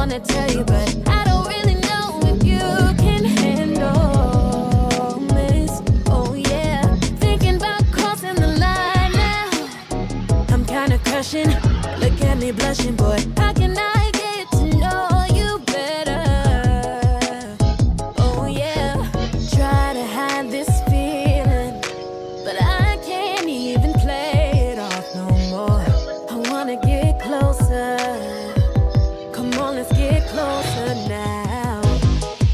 wanna tell you, but I don't really know if you can handle this. Oh yeah, thinking about crossing the line now. I'm kinda crushing. Look at me blushing, boy. How can I get to know you better? Oh yeah, try to hide this feeling, but I can't even play it off no more. I wanna get closer. Come on, let's get closer now.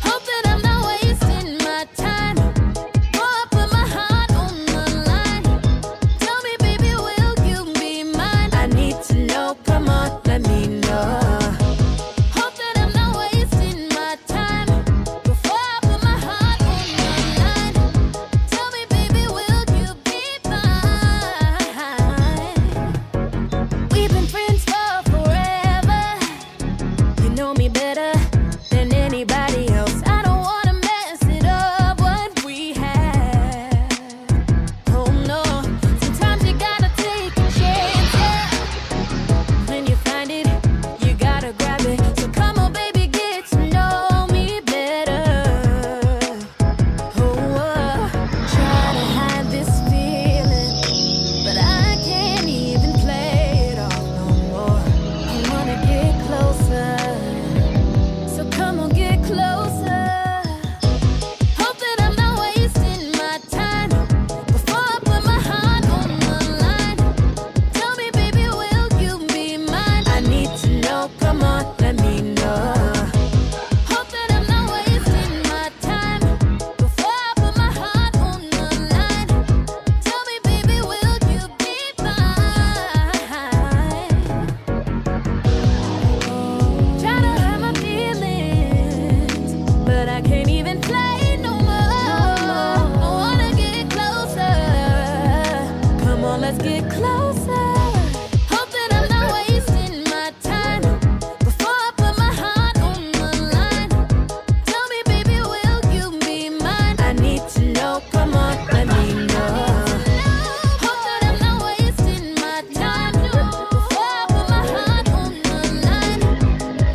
Hope that I'm not wasting my time. Before I put my heart on the line, tell me, baby, will you be mine? I need to know, come on, let me know. Hope that I'm not wasting my time. Before I put my heart on the line, tell me, baby, will you be mine? We've been friends for forever. You know me better than anybody else. I don't wanna mess it up, what we have. Oh no, sometimes you gotta take a chance, yeah. When you find it, you gotta grab it. So come on, baby, get to know me better. Oh, try to hide this feeling, but I can't even play it off no more. I wanna get closer, so come on, get closer. Hope that I'm not wasting my time. Before I put my heart on the line, tell me, baby, will you be mine? I need to know, come on, let me know. Hope that I'm not wasting my time. Before I put my heart on the line, tell me, baby, will you be mine? Try to hide my feelings, but I can't even play no more. I wanna get closer. Come on, let's get closer. Hope that I'm not wasting my time. Before I put my heart on the line, tell me, baby, will you be mine? I need to know, come on, let me know. Hope that I'm not wasting my time. Before I put my heart on the line,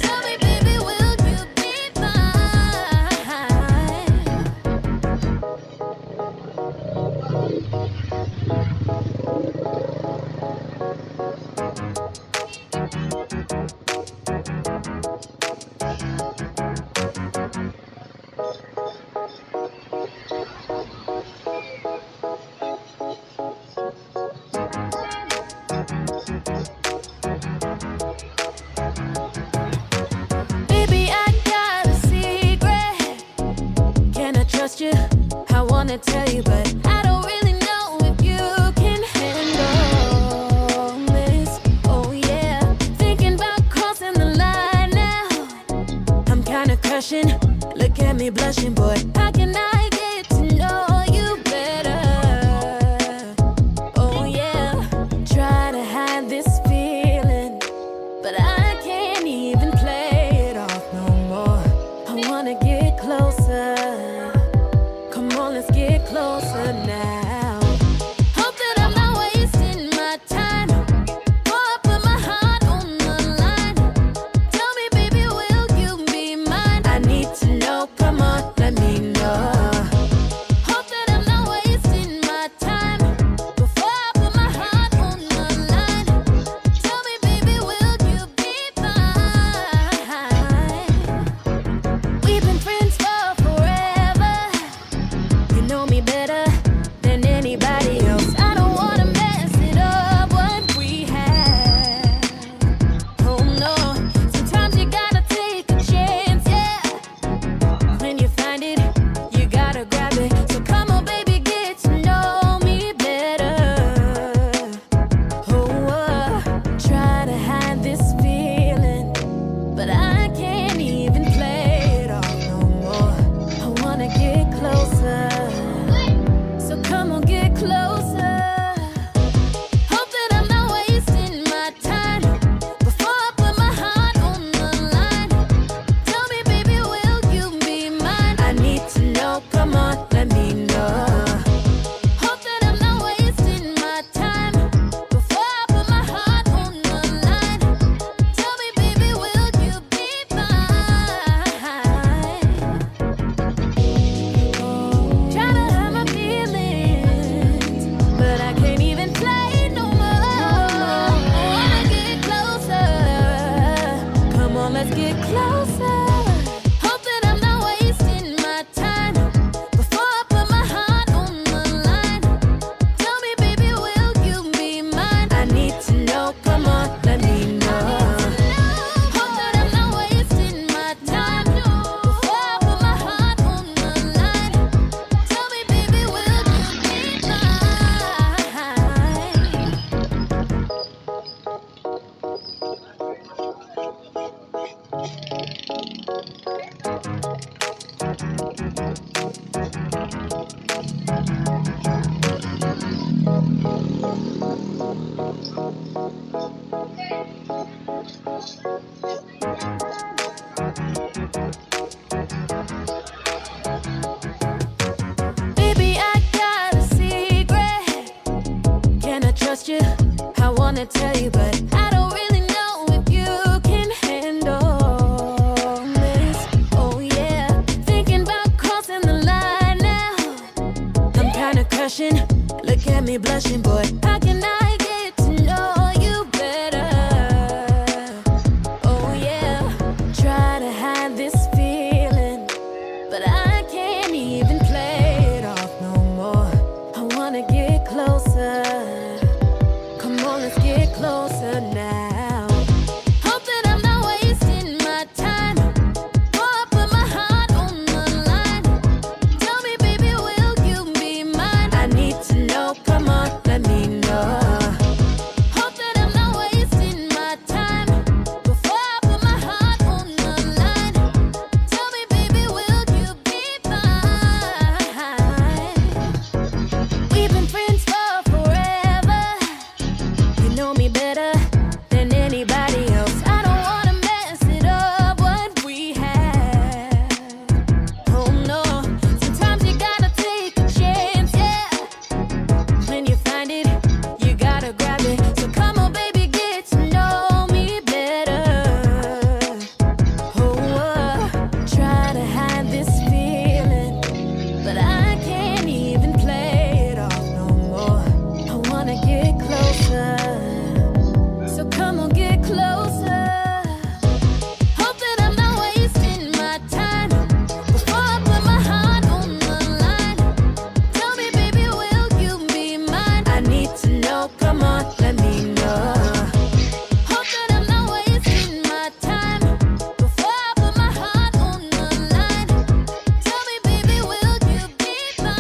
tell me, baby, will you be Baby, I got a secret. Can I trust you? I wanna tell you, but I don't really know if you can handle this. Oh yeah, thinking about crossing the line now. I'm kinda crushing. Look at me blushing, boy. How can I get to know you better? Oh yeah, try to hide this feeling, but I can't even play it off no more. I wanna get closer. Come on, let's get closer now. Hope that I'm not wasting my time. Before I put my heart on the line, tell me, baby, will you be mine? I need to know, come on, let me know. get closer. Hope that I'm not wasting my time. Before I put my heart on the line, tell me, baby, will you be mine? I need to know, come on, let me know. Hope that I'm not wasting my time. Before I put my heart on the line, tell me, baby, will you be Baby, I got a secret. Can I trust you? I wanna tell you, but I don't really know if you can handle this. Oh yeah, thinking about crossing the line now. I'm kinda crushing. Look at me blushing, boy. How can I get to know you better? Oh yeah, try to hide this feeling, but I can't even play it off no more. I wanna get closer. Come on, let's get closer now. Hope that I'm not wasting my time. Before I put my heart on the line, tell me, baby, will you be mine? I need to know, come on, let me know. Hope that I'm not wasting my time. Before I put my heart on the line, tell me, baby, will you be mine? We've been friends for forever. You know me better than anybody else. I don't wanna mess it up, what we have. Oh no, sometimes you gotta take a chance, yeah. When you find it, you gotta grab it. So come on, baby, get to know me better. Oh, try to hide this feeling, but I can't even play it off no more. I wanna get closer, so come on, get closer. Hope that I'm not wasting my time. Before I put my heart on the line, tell me, baby, will you be mine? I need to know, come on, let me know. Hope that I'm not wasting my time. Before I put my heart on the line, tell me, baby, will you be mine?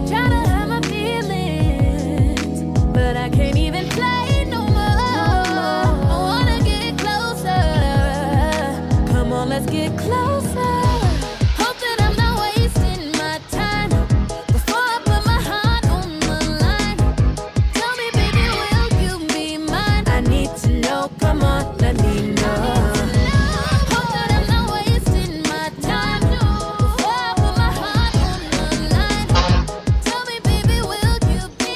Try to hide my feelings, but I can't even play no more. I wanna get closer. Come on, let's get closer. Hope that I'm not wasting my time. Before I put my heart on the line, tell me, baby, will you be mine? I need to know, come on, let me know. Hope that I'm not wasting my time. Before I put my heart on the line, tell me, baby, will you be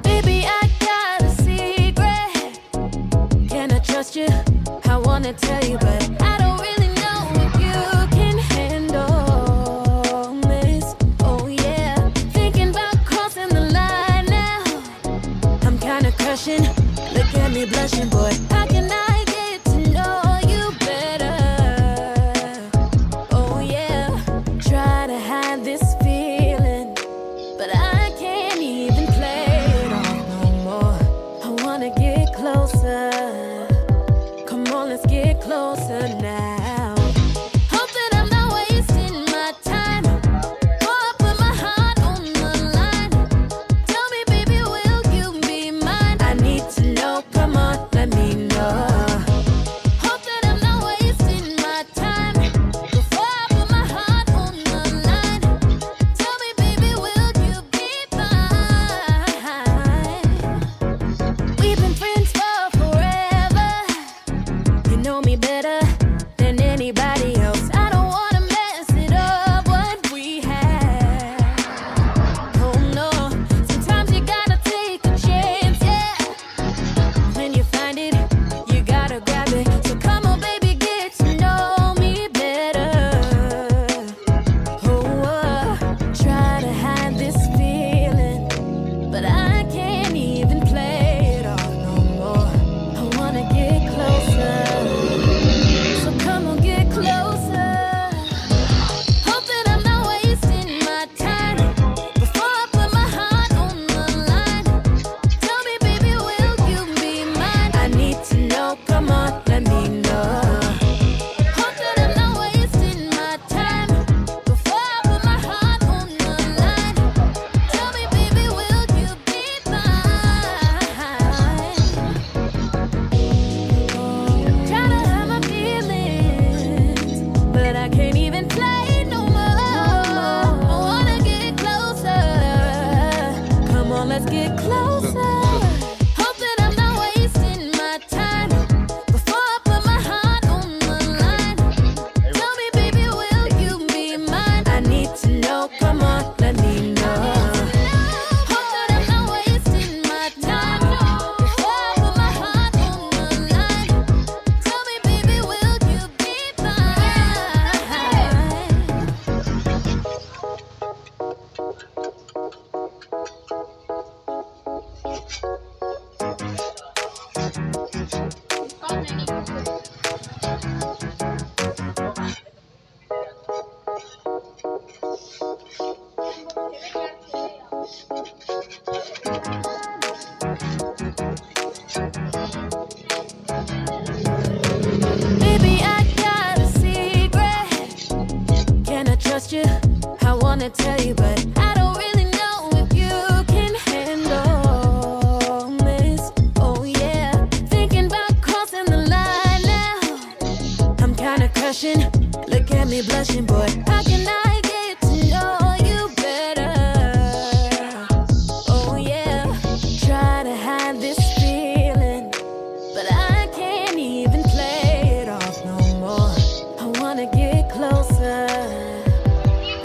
Baby, I got a secret. Can I trust you? I wanna tell you, but I don't really know if you can handle this. Oh yeah, thinking about crossing the line now. I'm kinda crushing. Look at me blushing, boy. How can I get to know you better? Oh yeah, try to hide this feeling, but I can't even play it off no more. I wanna get closer. Come on, let's get closer now. Hope that I'm not wasting my time. Before I put my heart on the line, tell me, baby, will you be mine? I need to know, come on, let me know. Hope that I'm not wasting my time. Before I put my heart on the line, tell me, baby, will you be mine? We've been friends for forever. Baby, I got a secret. Can I trust you? I wanna tell you, but I don't really know if you can handle this. Oh yeah, thinking about crossing the line now. I'm kinda crushing. Look at me blushing, boy. How can I get to know you better? Oh yeah, try to hide this feeling, but I can't even play it off no more. I wanna get closer.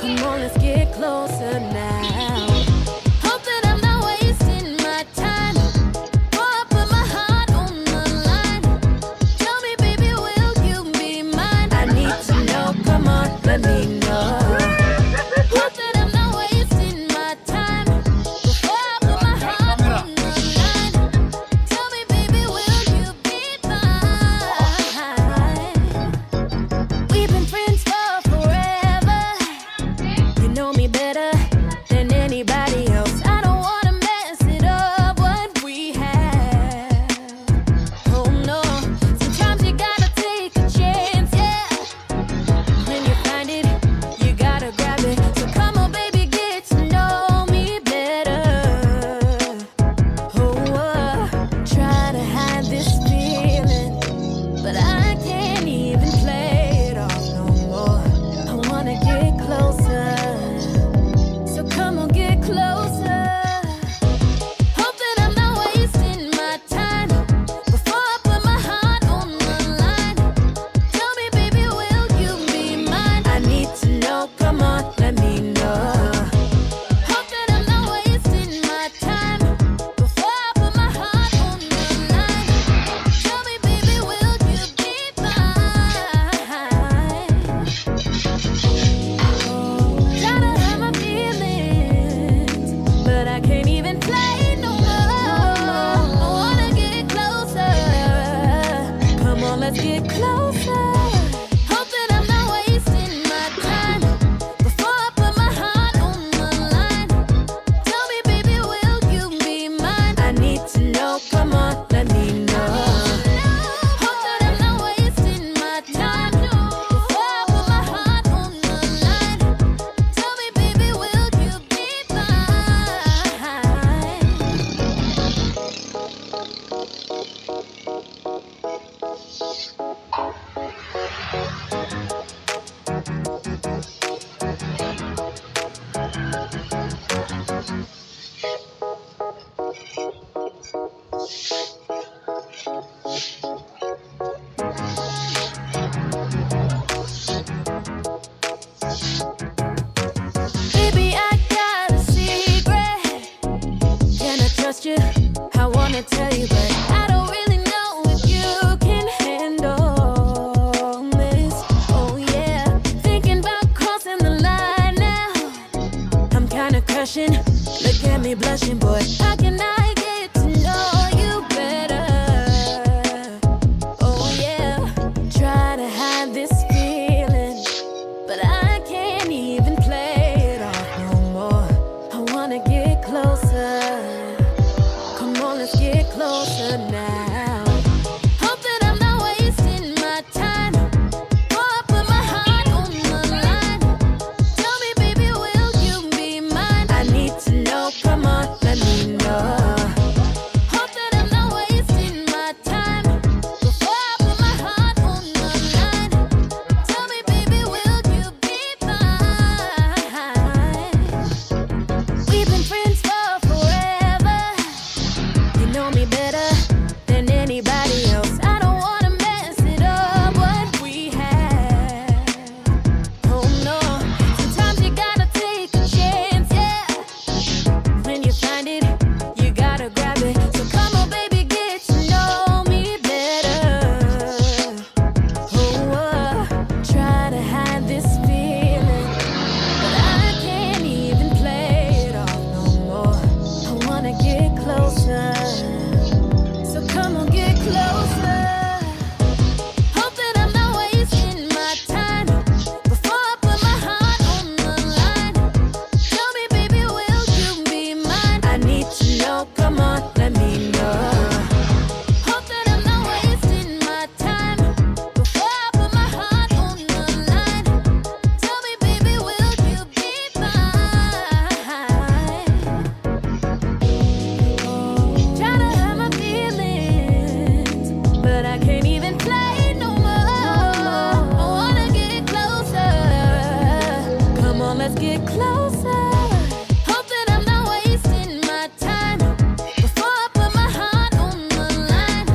Come on, let's get closer now. Hope that I'm not wasting my time. Before I put my heart on the line, tell me, baby, will you be mine? I need to know, come on, let me know. Hope that I'm not wasting my time. Before I put my heart on the line, tell me, baby, will you be mine? We've been friends for forever. You know me better than anybody else. I don't wanna mess it up, what we have. Oh no, sometimes you gotta take a chance, yeah. When you find it, you gotta grab it. So come on, baby, get to know me better. Oh, try to hide this feeling, but I can't even play it off no more. I wanna get closer, so come on, get closer. Hope that I'm not wasting my time. Before I put my heart on the line, tell me, baby, will you be mine? I need to know, come on, let me know. Hope that I'm not wasting my time. Before I put my heart on the line, tell me, baby, will you be mine? Try to hide my feelings, but I can't even play no more. I wanna get closer. Come on, let's get closer. Hope that I'm not wasting my time. Before I put my heart on the line, tell me, baby, will you be mine? I need to know, come on, let me know. Hope that I'm not wasting my time. Before I put my heart on the line, tell me, baby, will you be Baby, I got a secret. Can I trust you? I wanna tell you, but I don't really know if you can handle this. Oh yeah, thinking about crossing the line now. I'm kinda crushing. Look at me blushing, boy. How can I get to know you better? get closer. Hope that I'm not wasting my time before I put my heart on the line.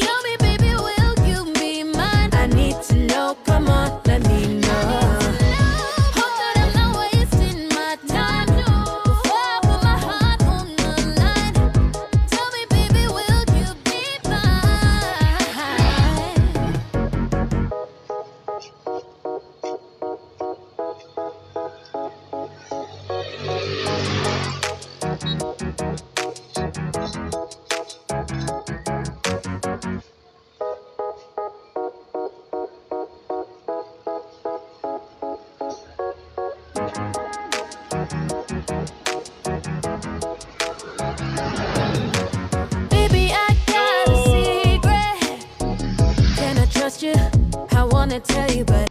Tell me, baby, will you be mine? I need to know, come on, let me know. Hope that I'm not wasting my time before I put my heart on the line. Tell me, baby, will you be Baby, I got a secret. Can I trust you? I wanna tell you, but